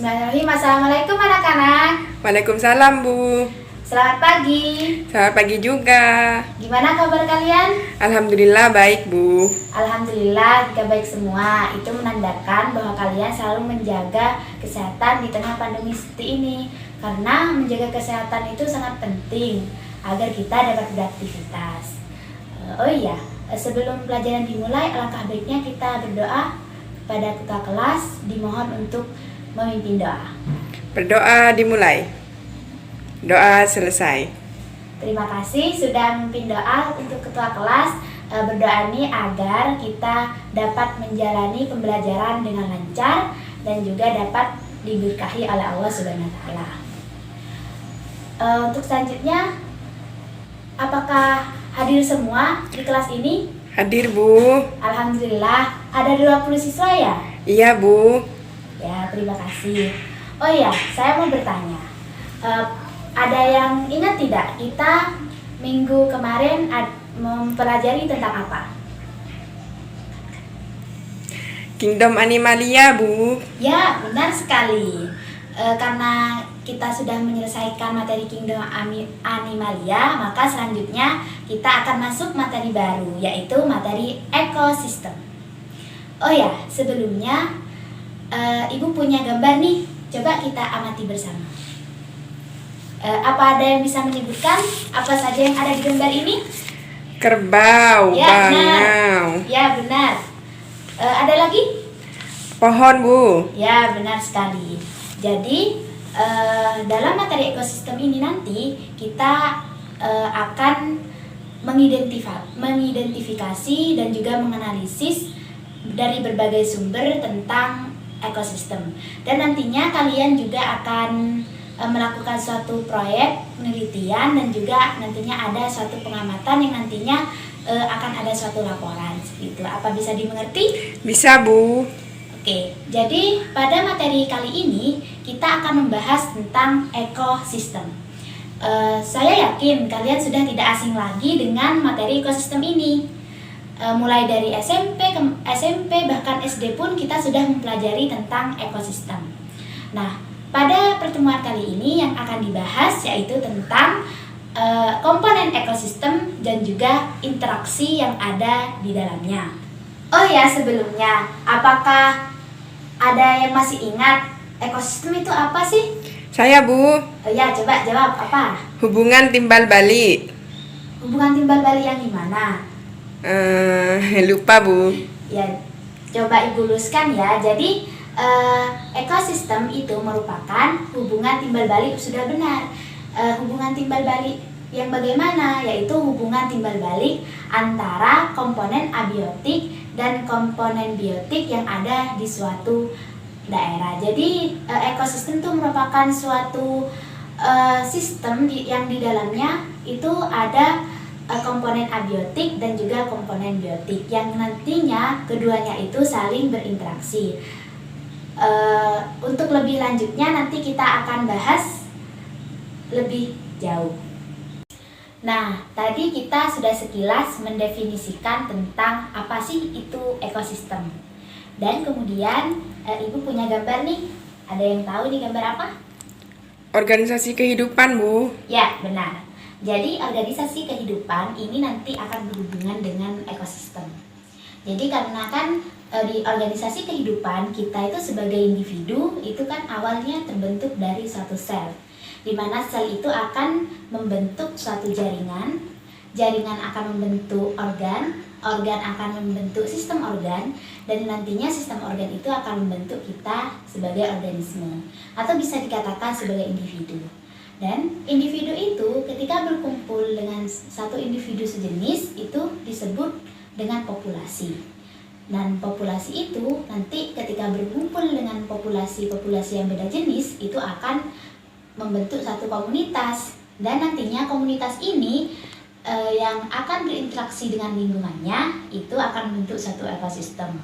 Bismillahirrahmanirrahim. Assalamualaikum anak-anak. Waalaikumsalam, Bu. Selamat pagi. Selamat pagi juga. Gimana kabar kalian? Alhamdulillah baik, Bu. Alhamdulillah jika baik semua. Itu menandakan bahwa kalian selalu menjaga kesehatan di tengah pandemi seperti ini. Karena menjaga kesehatan itu sangat penting agar kita dapat beraktivitas. Oh iya, sebelum pelajaran dimulai, alangkah baiknya kita berdoa kepada ketua kelas, dimohon untuk memimpin doa. Berdoa dimulai. Doa selesai. Terima kasih sudah memimpin doa untuk ketua kelas. Berdoa ini agar kita dapat menjalani pembelajaran dengan lancar dan juga dapat diberkahi oleh Allah Subhanahu wa taala. Untuk selanjutnya, apakah hadir semua di kelas ini? Hadir, Bu. Alhamdulillah, ada 20 siswa ya? Iya, Bu. Ya, terima kasih. Oh iya, saya mau bertanya. Ada yang ingat tidak kita minggu kemarin mempelajari tentang apa? Kingdom Animalia, Bu. Ya, benar sekali. Karena kita sudah menyelesaikan materi Kingdom Animalia, maka selanjutnya kita akan masuk materi baru, yaitu materi ekosistem. Oh ya, sebelumnya Ibu punya gambar nih, coba kita amati bersama. Apa ada yang bisa menyebutkan apa saja yang ada di gambar ini? Kerbau, Ya, bangau. benar. Ya, benar. Ada lagi? Pohon, Bu. Ya, benar sekali. Jadi, dalam materi ekosistem ini nanti kita akan mengidentifikasi dan juga menganalisis dari berbagai sumber tentang ekosistem. Dan nantinya kalian juga akan melakukan suatu proyek penelitian dan juga nantinya ada suatu pengamatan yang nantinya akan ada suatu laporan seperti itu. Apa bisa dimengerti? Bisa, Bu. Oke, jadi pada materi kali ini kita akan membahas tentang ekosistem. Saya yakin kalian sudah tidak asing lagi dengan materi ekosistem ini. Mulai dari SMP bahkan SD pun kita sudah mempelajari tentang ekosistem. Nah, pada pertemuan kali ini yang akan dibahas yaitu tentang komponen ekosistem dan juga interaksi yang ada di dalamnya. Oh ya, sebelumnya, apakah ada yang masih ingat ekosistem itu apa sih? Saya, Bu. Oh ya, coba jawab apa? Hubungan timbal balik. Hubungan timbal balik yang gimana? Lupa, Bu. Ya, coba Ibu luruskan ya. Jadi ekosistem itu merupakan hubungan timbal balik, sudah benar. Hubungan timbal balik yang bagaimana? Yaitu hubungan timbal balik antara komponen abiotik dan komponen biotik yang ada di suatu daerah. Jadi ekosistem itu merupakan suatu sistem yang di dalamnya itu ada komponen abiotik dan juga komponen biotik yang nantinya keduanya itu saling berinteraksi. Untuk lebih lanjutnya nanti kita akan bahas lebih jauh. Nah, tadi kita sudah sekilas mendefinisikan tentang apa sih itu ekosistem. Dan kemudian Ibu punya gambar nih. Ada yang tahu ini gambar apa? Organisasi kehidupan, Bu. Ya, benar. Jadi organisasi kehidupan ini nanti akan berhubungan dengan ekosistem. Jadi karena kan di organisasi kehidupan kita itu sebagai individu itu kan awalnya terbentuk dari suatu sel, di mana sel itu akan membentuk suatu jaringan, jaringan akan membentuk organ, organ akan membentuk sistem organ, dan nantinya sistem organ itu akan membentuk kita sebagai organisme atau bisa dikatakan sebagai individu. Dan individu itu ketika berkumpul dengan satu individu sejenis itu disebut dengan populasi. Dan populasi itu nanti ketika berkumpul dengan populasi-populasi yang beda jenis itu akan membentuk satu komunitas. Dan nantinya komunitas ini yang akan berinteraksi dengan lingkungannya itu akan membentuk satu ekosistem.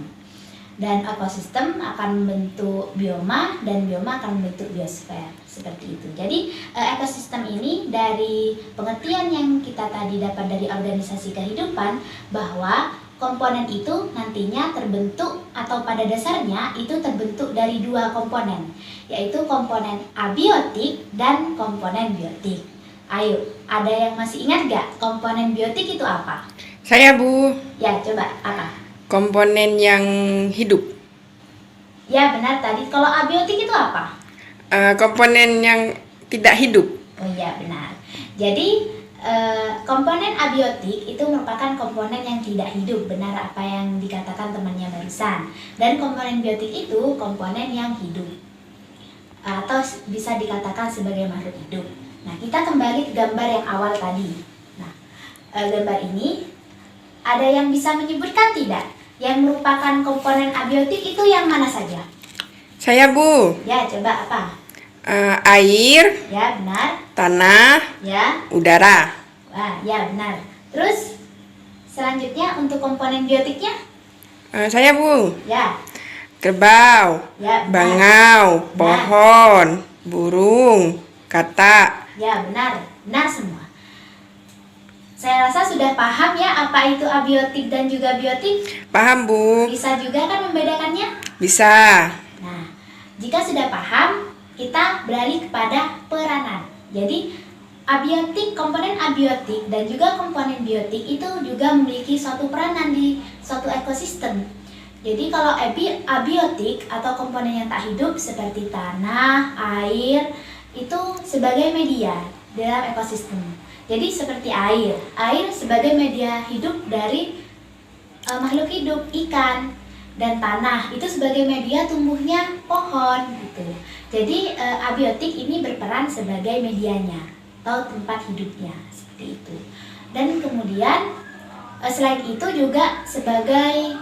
Dan ekosistem akan membentuk bioma dan bioma akan membentuk biosfer, seperti itu. Jadi ekosistem ini dari pengertian yang kita tadi dapat dari organisasi kehidupan bahwa komponen itu nantinya terbentuk atau pada dasarnya itu terbentuk dari dua komponen, yaitu komponen abiotik dan komponen biotik. Ayo, ada yang masih ingat gak komponen biotik itu apa? Saya, Bu. Ya, coba apa? Komponen yang hidup. Ya, benar tadi. Kalau abiotik itu apa? Komponen yang tidak hidup. Oh iya, benar. Jadi, komponen abiotik itu merupakan komponen yang tidak hidup, benar apa yang dikatakan temannya barusan. Dan komponen biotik itu komponen yang hidup, atau bisa dikatakan sebagai makhluk hidup. Nah, kita kembali ke gambar yang awal tadi. Nah, gambar ini ada yang bisa menyebutkan tidak? Yang merupakan komponen abiotik itu yang mana saja? Saya, Bu. Ya, coba apa? Air, Ya, benar. tanah, Ya. udara. Wah, ya benar. Terus selanjutnya untuk komponen biotiknya? Saya, Bu. Ya, Kerbau, ya benar. bangau, pohon, burung, katak. Ya benar, benar semua. Saya rasa sudah paham ya apa itu abiotik dan juga biotik. Paham, Bu? Bisa juga kan membedakannya? Bisa. Nah, jika sudah paham, kita beralih kepada peranan. Jadi, komponen abiotik dan juga komponen biotik itu juga memiliki suatu peranan di suatu ekosistem. Jadi, kalau abiotik atau komponen yang tak hidup seperti tanah, air, itu sebagai media dalam ekosistem. Jadi, seperti air sebagai media hidup dari makhluk hidup, ikan. Dan tanah itu sebagai media tumbuhnya pohon gitu. Jadi abiotik ini berperan sebagai medianya atau tempat hidupnya seperti itu. Dan kemudian selain itu juga sebagai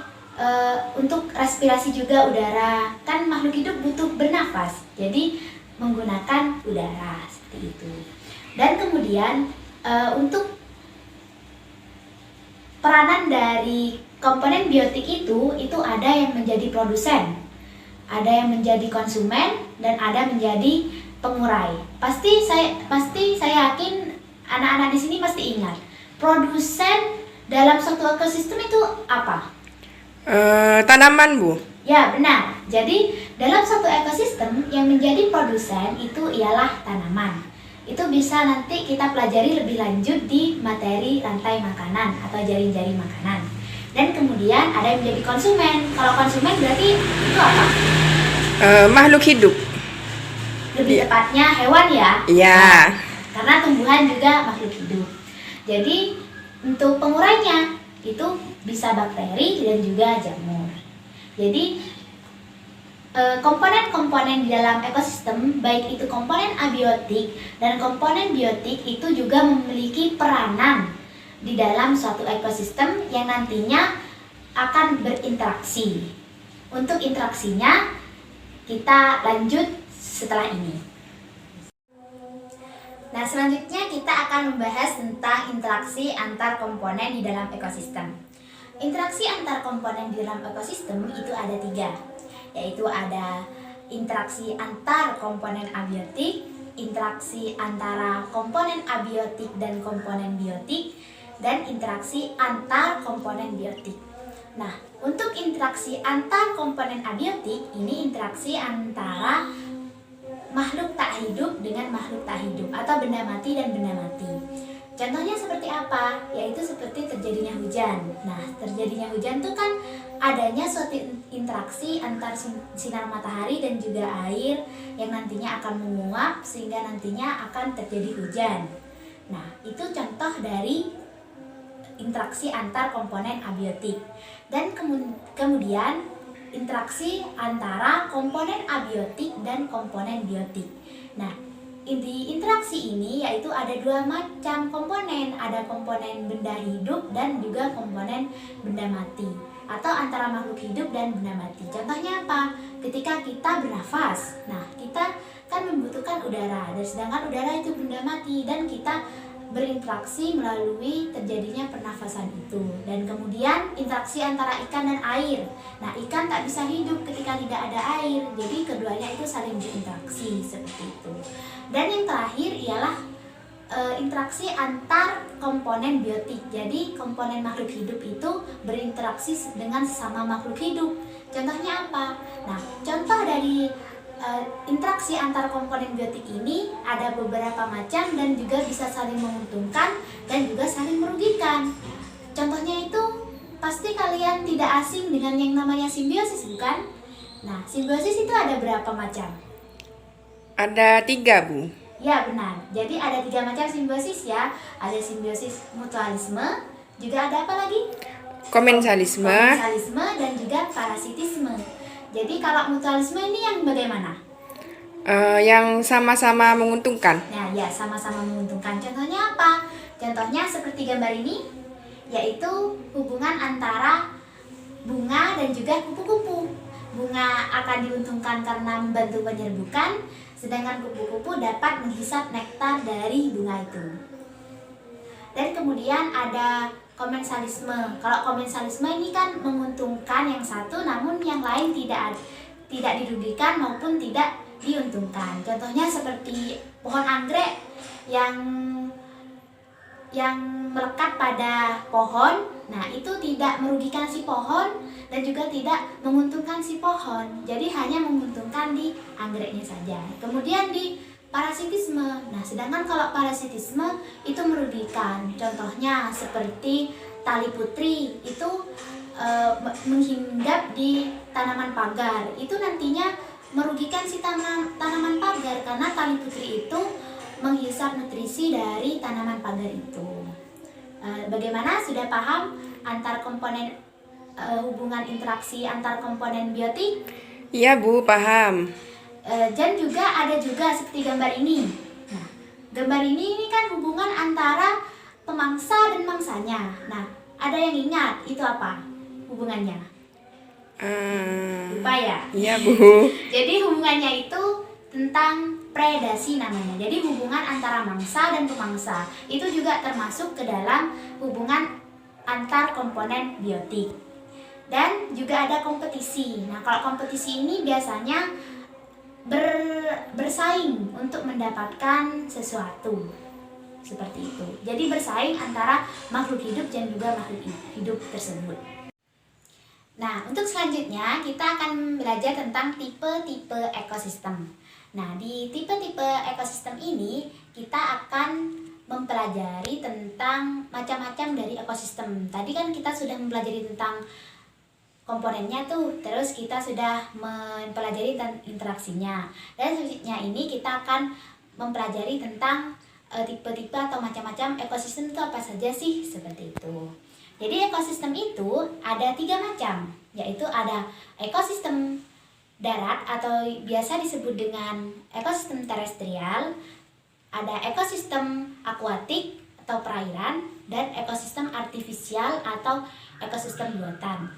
untuk respirasi juga udara. Kan makhluk hidup butuh bernafas. Jadi menggunakan udara seperti itu. Dan kemudian untuk peranan dari komponen biotik itu ada yang menjadi produsen, ada yang menjadi konsumen, dan ada menjadi pengurai. Pasti saya yakin anak-anak di sini pasti ingat. Produsen dalam suatu ekosistem itu apa? Tanaman, Bu. Ya, benar. Jadi, dalam suatu ekosistem yang menjadi produsen itu ialah tanaman. Itu bisa nanti kita pelajari lebih lanjut di materi rantai makanan atau jaring-jaring makanan. Dan kemudian ada yang menjadi konsumen. Kalau konsumen berarti itu apa? Makhluk hidup. Lebih tepatnya hewan ya? Iya. Nah, karena tumbuhan juga makhluk hidup. Jadi untuk pengurainya itu bisa bakteri dan juga jamur. Jadi komponen-komponen di dalam ekosistem, baik itu komponen abiotik dan komponen biotik, itu juga memiliki peranan di dalam suatu ekosistem yang nantinya akan berinteraksi. Untuk interaksinya kita lanjut setelah ini. Nah, selanjutnya kita akan membahas tentang interaksi antar komponen di dalam ekosistem. Interaksi antar komponen di dalam ekosistem itu ada 3, yaitu ada interaksi antar komponen abiotik, interaksi antara komponen abiotik dan komponen biotik, dan interaksi antar komponen biotik. Nah, untuk interaksi antar komponen abiotik, ini interaksi antara makhluk tak hidup dengan makhluk tak hidup atau benda mati dan benda mati. Contohnya seperti apa? Yaitu seperti terjadinya hujan. Nah, terjadinya hujan itu kan adanya suatu interaksi antar sinar matahari dan juga air yang nantinya akan menguap sehingga nantinya akan terjadi hujan. Nah, itu contoh dari interaksi antar komponen abiotik. Dan kemudian interaksi antara komponen abiotik dan komponen biotik. Nah, di interaksi ini yaitu ada 2 macam komponen, ada komponen benda hidup dan juga komponen benda mati, atau antara makhluk hidup dan benda mati. Contohnya apa? Ketika kita bernafas, nah kita kan membutuhkan udara, dan sedangkan udara itu benda mati dan kita berinteraksi melalui terjadinya pernafasan itu. Dan kemudian interaksi antara ikan dan air. Nah, ikan tak bisa hidup ketika tidak ada air, jadi keduanya itu saling berinteraksi seperti itu. Dan yang terakhir ialah interaksi antar komponen biotik. Jadi komponen makhluk hidup itu berinteraksi dengan sesama makhluk hidup. Contohnya apa? Nah, contoh dari interaksi antar komponen biotik ini ada beberapa macam dan juga bisa saling menguntungkan dan juga saling merugikan. Contohnya itu pasti kalian tidak asing dengan yang namanya simbiosis, bukan? Nah, simbiosis itu ada berapa macam? Ada 3, Bu. Ya, benar. Jadi ada 3 macam simbiosis ya. Ada simbiosis mutualisme, juga ada apa lagi? Komensalisme. Komensalisme dan juga parasitisme. Jadi kalau mutualisme ini yang bagaimana? Yang sama-sama menguntungkan. Nah, ya sama-sama menguntungkan. Contohnya apa? Contohnya seperti gambar ini, yaitu hubungan antara bunga dan juga kupu-kupu. Bunga akan diuntungkan karena membantu penyerbukan, sedangkan kupu-kupu dapat menghisap nektar dari bunga itu. Dan kemudian ada komensalisme. Kalau komensalisme ini kan menguntungkan yang satu, namun yang lain tidak dirugikan maupun tidak diuntungkan. Contohnya seperti pohon anggrek yang melekat pada pohon. Nah, itu tidak merugikan si pohon dan juga tidak menguntungkan si pohon. Jadi hanya menguntungkan di anggreknya saja. Kemudian di parasitisme. Nah, sedangkan kalau parasitisme itu merugikan. Contohnya seperti tali putri itu menghinggap di tanaman pagar. Itu nantinya merugikan si tanaman pagar karena tali putri itu menghisap nutrisi dari tanaman pagar itu. Bagaimana, sudah paham antar komponen hubungan interaksi antar komponen biotik? Iya, Bu, paham. Dan juga ada juga seperti gambar ini. Nah, gambar ini kan hubungan antara pemangsa dan mangsanya. Nah, ada yang ingat itu apa hubungannya? Lupa ya? Iya, Bu. Jadi hubungannya itu tentang predasi namanya. Jadi hubungan antara mangsa dan pemangsa. Itu juga termasuk ke dalam hubungan antar komponen biotik. Dan juga ada kompetisi. Nah, kalau kompetisi ini biasanya bersaing untuk mendapatkan sesuatu. Seperti itu. Jadi bersaing antara makhluk hidup dan juga makhluk hidup tersebut. Nah, untuk selanjutnya kita akan belajar tentang tipe-tipe ekosistem. Nah, di tipe-tipe ekosistem ini kita akan mempelajari tentang macam-macam dari ekosistem. Tadi kan kita sudah mempelajari tentang komponennya tuh, terus kita sudah mempelajari tentang interaksinya. Dan selanjutnya ini kita akan mempelajari tentang tipe-tipe atau macam-macam ekosistem itu apa saja sih, seperti itu. Jadi ekosistem itu ada 3 macam, yaitu ada ekosistem darat atau biasa disebut dengan ekosistem terestrial, ada ekosistem akuatik atau perairan, dan ekosistem artifisial atau ekosistem buatan.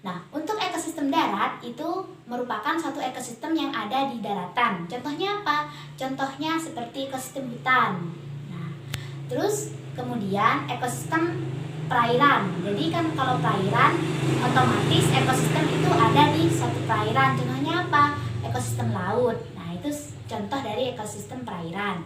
Nah, untuk ekosistem darat itu merupakan suatu ekosistem yang ada di daratan. Contohnya apa? Contohnya seperti ekosistem hutan. Nah, terus kemudian ekosistem perairan. Jadi kan kalau perairan otomatis ekosistem itu ada di suatu perairan. Contohnya apa? Ekosistem laut. Nah, itu contoh dari ekosistem perairan.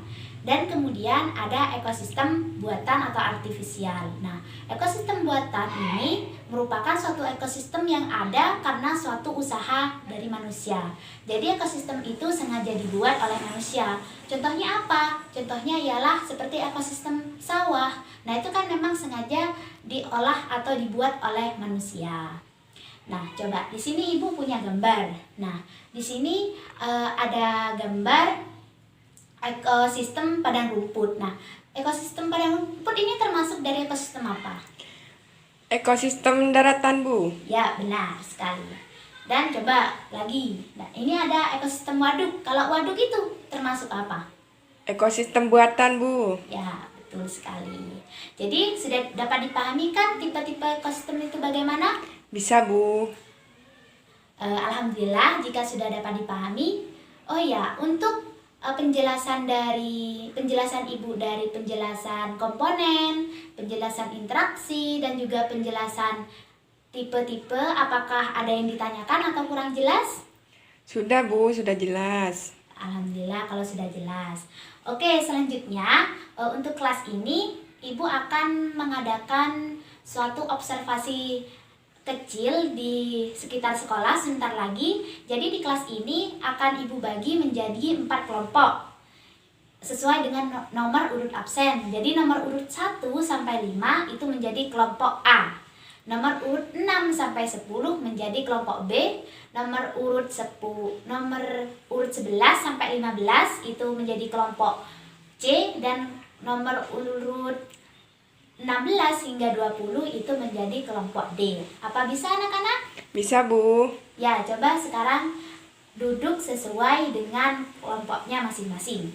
Dan kemudian ada ekosistem buatan atau artifisial. Nah, ekosistem buatan ini merupakan suatu ekosistem yang ada karena suatu usaha dari manusia. Jadi ekosistem itu sengaja dibuat oleh manusia. Contohnya apa? Contohnya ialah seperti ekosistem sawah. Nah, itu kan memang sengaja diolah atau dibuat oleh manusia. Nah, coba di sini Ibu punya gambar. Nah, di sini ada gambar ekosistem padang rumput. Nah, ekosistem padang rumput ini termasuk dari ekosistem apa? Ekosistem daratan, Bu. Ya, benar sekali. Dan coba lagi. Nah, ini ada ekosistem waduk. Kalau waduk itu termasuk apa? Ekosistem buatan, Bu. Ya, betul sekali. Jadi, sudah dapat dipahami kan tipe-tipe ekosistem itu bagaimana? Bisa, Bu. Alhamdulillah jika sudah dapat dipahami. Oh ya, untuk penjelasan Ibu dari penjelasan komponen, penjelasan interaksi, dan juga penjelasan tipe-tipe, apakah ada yang ditanyakan atau kurang jelas? Sudah, Bu, sudah jelas. Alhamdulillah kalau sudah jelas. Oke, selanjutnya untuk kelas ini Ibu akan mengadakan suatu observasi kecil di sekitar sekolah sebentar lagi. Jadi di kelas ini akan Ibu bagi menjadi 4 kelompok sesuai dengan nomor urut absen. Jadi nomor urut 1 sampai 5 itu menjadi kelompok A. Nomor urut 6 sampai 10 menjadi kelompok B. Nomor urut 11 sampai 15 itu menjadi kelompok C, dan nomor urut 16 hingga 20 itu menjadi kelompok D. Apa bisa anak-anak? Bisa, Bu. Ya, coba sekarang duduk sesuai dengan kelompoknya masing-masing.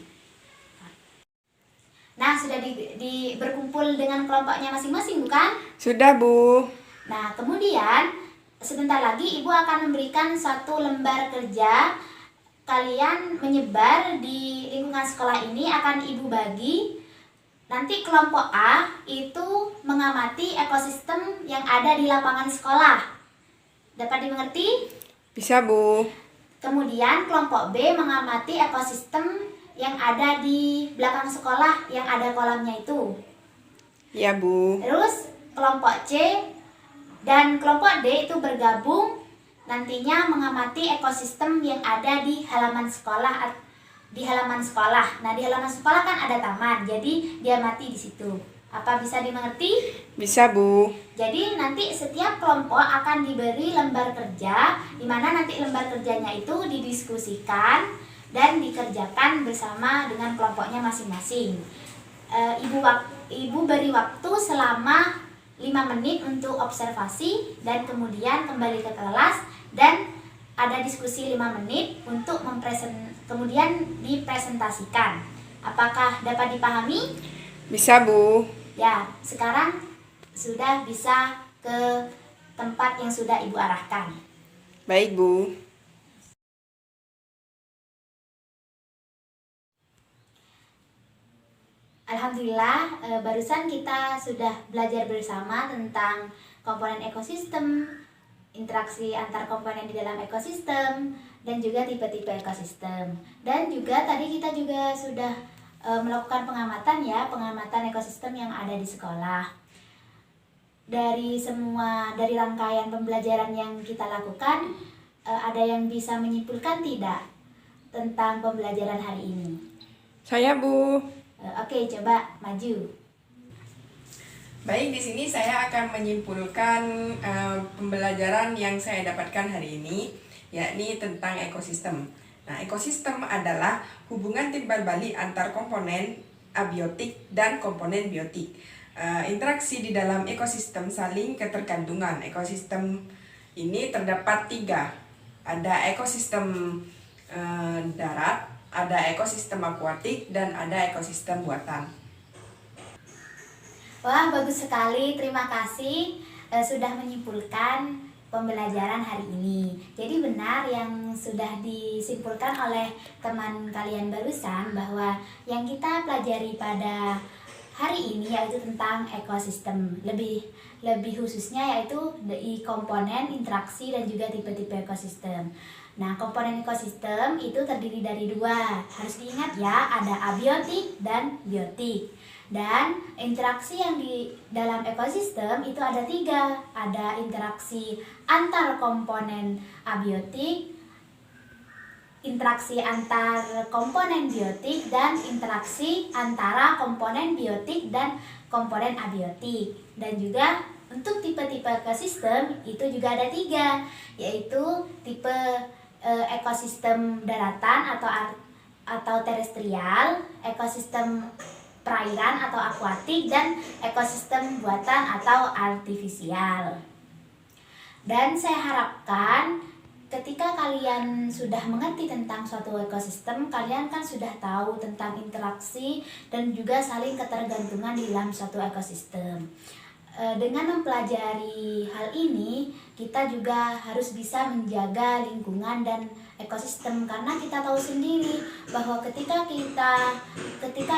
Nah, sudah berkumpul dengan kelompoknya masing-masing, bukan? Sudah, Bu. Nah, kemudian sebentar lagi Ibu akan memberikan satu lembar kerja. Kalian menyebar di lingkungan sekolah ini, akan Ibu bagi. Nanti kelompok A itu mengamati ekosistem yang ada di lapangan sekolah. Dapat dimengerti? Bisa, Bu. Kemudian kelompok B mengamati ekosistem yang ada di belakang sekolah yang ada kolamnya itu. Ya, Bu. Terus kelompok C dan kelompok D itu bergabung nantinya mengamati ekosistem yang ada di halaman sekolah. Nah, di halaman sekolah kan ada taman, jadi dia mati di situ. Apa bisa dimengerti? Bisa, Bu. Jadi nanti setiap kelompok akan diberi lembar kerja, di mana nanti lembar kerjanya itu didiskusikan dan dikerjakan bersama dengan kelompoknya masing-masing. Ibu beri waktu selama 5 menit untuk observasi dan kemudian kembali ke kelas, dan ada diskusi 5 menit untuk kemudian dipresentasikan. Apakah dapat dipahami? Bisa, Bu. Ya, sekarang sudah bisa ke tempat yang sudah Ibu arahkan. Baik, Bu. Alhamdulillah, barusan kita sudah belajar bersama tentang komponen ekosistem, interaksi antar komponen di dalam ekosistem, dan juga tipe-tipe ekosistem. Dan juga tadi kita juga sudah melakukan pengamatan ekosistem yang ada di sekolah. Dari rangkaian pembelajaran yang kita lakukan, ada yang bisa menyimpulkan tidak tentang pembelajaran hari ini? Saya, Bu. Oke, coba maju. Baik, di sini saya akan menyimpulkan pembelajaran yang saya dapatkan hari ini, yakni tentang ekosistem. Nah, ekosistem adalah hubungan timbal balik antar komponen abiotik dan komponen biotik. Interaksi di dalam ekosistem saling ketergantungan. Ekosistem ini terdapat 3. Ada ekosistem darat, ada ekosistem akuatik, dan ada ekosistem buatan. Wah, bagus sekali. Terima kasih sudah menyimpulkan pembelajaran hari ini. Jadi benar yang sudah disimpulkan oleh teman kalian barusan, bahwa yang kita pelajari pada hari ini yaitu tentang ekosistem. Lebih khususnya yaitu di komponen, interaksi, dan juga tipe-tipe ekosistem. Nah, komponen ekosistem itu terdiri dari 2. Harus diingat ya, ada abiotik dan biotik. Dan interaksi yang di dalam ekosistem itu ada 3. Ada interaksi antar komponen abiotik, interaksi antar komponen biotik, dan interaksi antara komponen biotik dan komponen abiotik. Dan juga untuk tipe-tipe ekosistem itu juga ada 3, yaitu tipe ekosistem daratan atau terestrial, ekosistem perairan atau akuatik, dan ekosistem buatan atau artifisial. Dan saya harapkan ketika kalian sudah mengerti tentang suatu ekosistem, kalian kan sudah tahu tentang interaksi dan juga saling ketergantungan di dalam suatu ekosistem. Dengan mempelajari hal ini, kita juga harus bisa menjaga lingkungan dan ekosistem, karena kita tahu sendiri bahwa ketika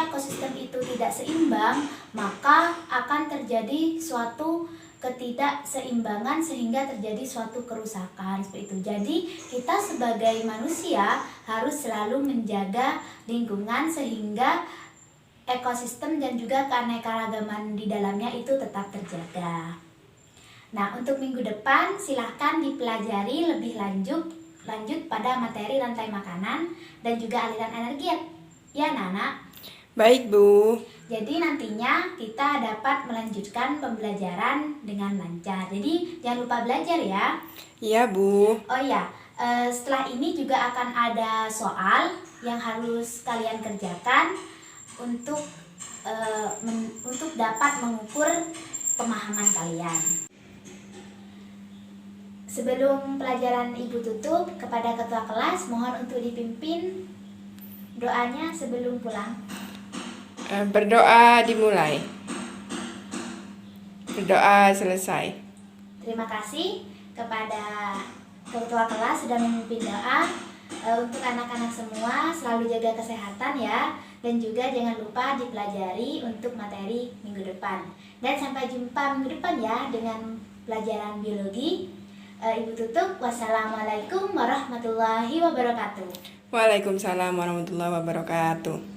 ekosistem itu tidak seimbang, maka akan terjadi suatu ketidakseimbangan sehingga terjadi suatu kerusakan seperti itu. Jadi kita sebagai manusia harus selalu menjaga lingkungan sehingga ekosistem dan juga keanekaragaman di dalamnya itu tetap terjaga. Nah, untuk minggu depan silahkan dipelajari lebih lanjut pada materi rantai makanan dan juga aliran energi ya Nana. Baik, Bu. Jadi nantinya kita dapat melanjutkan pembelajaran dengan lancar. Jadi jangan lupa belajar ya. Iya, Bu. Oh iya, setelah ini juga akan ada soal yang harus kalian kerjakan untuk dapat mengukur pemahaman kalian. Sebelum pelajaran Ibu tutup, kepada ketua kelas mohon untuk dipimpin doanya sebelum pulang. Berdoa dimulai. Berdoa selesai. Terima kasih kepada ketua kelas sudah memimpin doa. Untuk anak-anak semua selalu jaga kesehatan ya, dan juga jangan lupa dipelajari untuk materi minggu depan. Dan sampai jumpa minggu depan ya dengan pelajaran biologi. Ibu tutup. Wassalamualaikum warahmatullahi wabarakatuh. Waalaikumsalam warahmatullahi wabarakatuh.